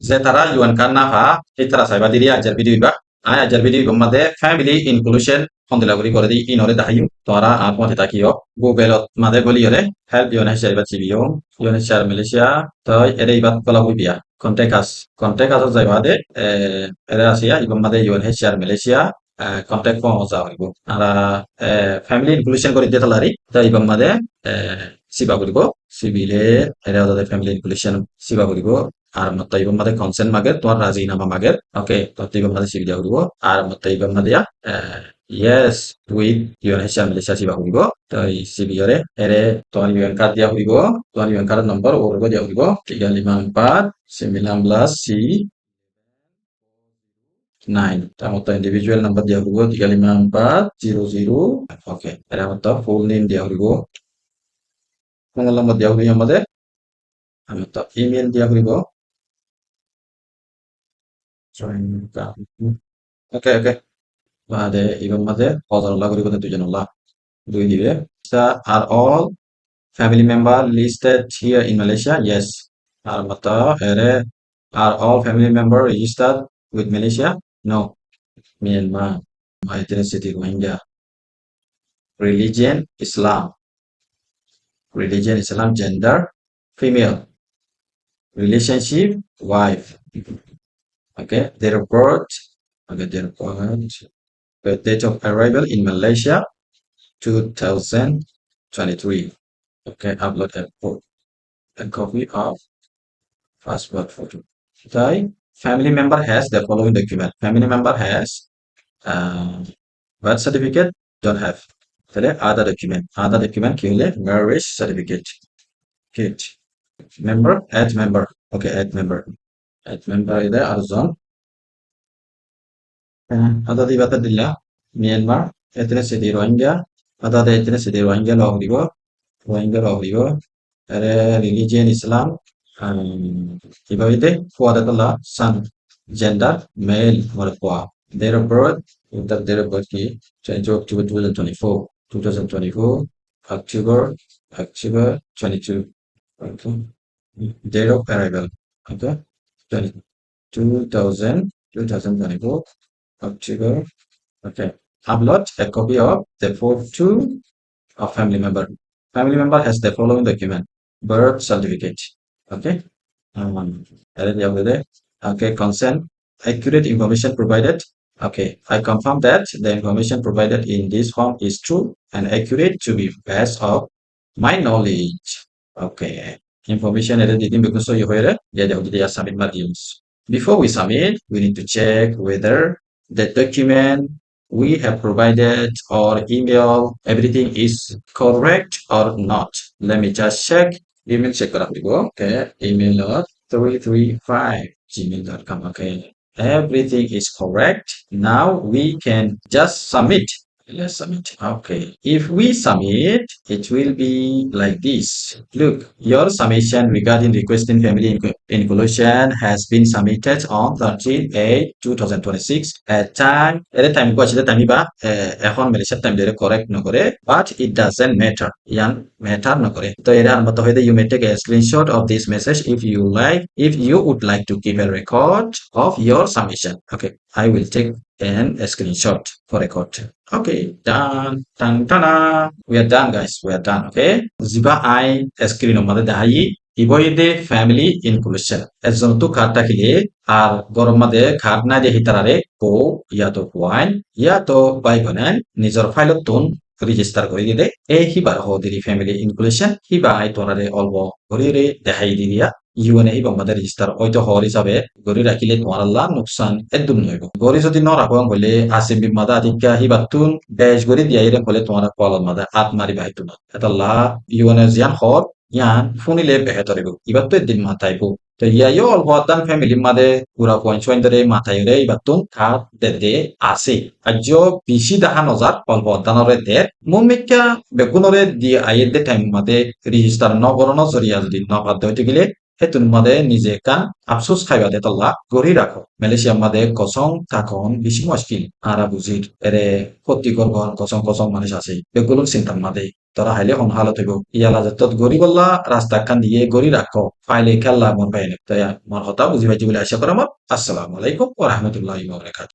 Zetara yuan karna ha itara saiba diri ajar video iba ajar video gomade family inclusion hondela guri kore di inore dahayu tora atmo teta kiyo google made goli yore help yone share bat cibiyo yone share malaysia toy ere ibat kola bibia contact us jaiba de ere asia igomade yone share malaysia contact form osa horibo ara family inclusion kori detalari ta igomade siba guribo civile ere odade family inclusion siba guribo আর মত ইবন মাদে consent মাগের তোমার রাজিনামা মাগের ওকে তো ইবন মাদে CB দিয়া হইব আর মত ইবন মাদে yes with Yoon হেসার মিলিশা সিবা হইব তো এই সিবি এরে এরে তোমার ইউন কার্ড দিয়া হইব তোমার ইউন কার্ড নম্বর ওর দিয়া হইব 354 9 si 9 তার মত ইন্ডিভিজুয়াল নাম্বার দিয়া হইব 35400 ওকে এর মত ফুল নেম দিয়া হইব মোবাইল নম্বর দিয়া হইব আমাদের মত ইমেল দিয়া হইব ওকে ওকে বাদে ইবন মাদে ফজল্লাহ করি বলে দুইজনল্লাহ দুই দিবে are all family member listed here in Malaysia yes আর মত এরে are all family member registered with Malaysia no Myanmar ethnicity Rohingya religion Islam gender female relationship wife okay their birth okay their birth date of arrival in Malaysia 2023 okay upload a copy of passport photo the family member has the following document family member has birth certificate don't have তাহলে other document কি হলে marriage certificate kit add member okay add member ಇದೆ Arjan other দিবাতে দিলা Myanmar ethnicity Rohingya other ethnicity Rohingya log দিব আরে religion Islam কিভাবে ফুয়াদাতলা son gender male মরফুয়া date of birth date of birth কি 22 October 2024 October 22 okay date of arrival okay 2024 October okay upload a copy of the photo of family member has the following document birth certificate okay okay consent accurate information provided okay I confirm that the information provided in this form is true and accurate to be best of my knowledge okay information edited because so you hear it yeah submit margins before we submit we need to check whether the document we have provided or email everything is correct or not let me just check email check okay email 335 gmail.com okay everything is correct now we can just submit let's submit okay if we submit it will be like this look your submission regarding requesting family inclusion has been submitted on 13/8/2026 at time ko achile time ba এখন মালয়েশিয়ার time ধরে correct না করে but it doesn't matter matter না করে তো এর মত হইতে you may take a screenshot of this message if you would like to keep a record of your submission okay I will take a screenshot for record okay done we are done guys we are done okay ziba I screen mate dahayi iboide family inclusion এজন তো কার্ডটা কিলে আর গরম মাদে card না দিয়ে হিতারারে কো ইয়া তো by বনান নিজর ফাইলত তুন রেজিস্টার করে দিলে এই হিবার হদিরি ফ্যামিলি ইনক্লুশন হিবা আই তোনারে অলব গরিরে দেখাই দিয়া ইউএনএ হিবা মাদে রেজিস্টার হয়তো হর হিসাবে গরি রাখিলে তোমার আল্লাহ নুকসান একদম নইব গরি যদি ন রাখো বলে আসিবি মাদা আদিকা হিবাতুন দেশ গরি দিয়া ইরে বলে তোমার কলম মাদা আত মারি বাইতু না এতাল্লাহ ইউএনএ জিয়ান হর ইয়ান ফুনিলে বেহতরিব ইবার তো একদিন মাথাইবো তো ইয়াইও অল্প আদান ফ্যামিলি মাদে পুরা পয়েন্ট ধরে মাথায় রে ইবাতুন কার দে আছে আজ বেশি দেখা নজার অল্প আদানরে দে মুমিকা বেকুনরে দি আইয়ে দে টাইম মাদে রেজিস্টার নগরণ জরিয়া যদি নবাদ হইতে গেলে হেতুন মাদে নিজে কান আফসোস খাইবা দে তল্লা গড়ি রাখো মালয়েশিয়া মাদে কসং থাকন বেশি মুশকিল আরা বুঝির এরে ক্ষতি করবন কসং মানুষ আছে বেগুলো চিন্তা মাদে তোরা হাইলে হন হালত হইব ইয়ালা যত গড়ি বললা রাস্তা খান দিয়ে গড়ি রাখো ফাইলে খেললা মন পাইনি তাই মন হতা বুঝি পাইছি বলে আশা করাম আসসালামু আলাইকুম ওয়া রাহমাতুল্লাহি ওয়া বারাকাতুহু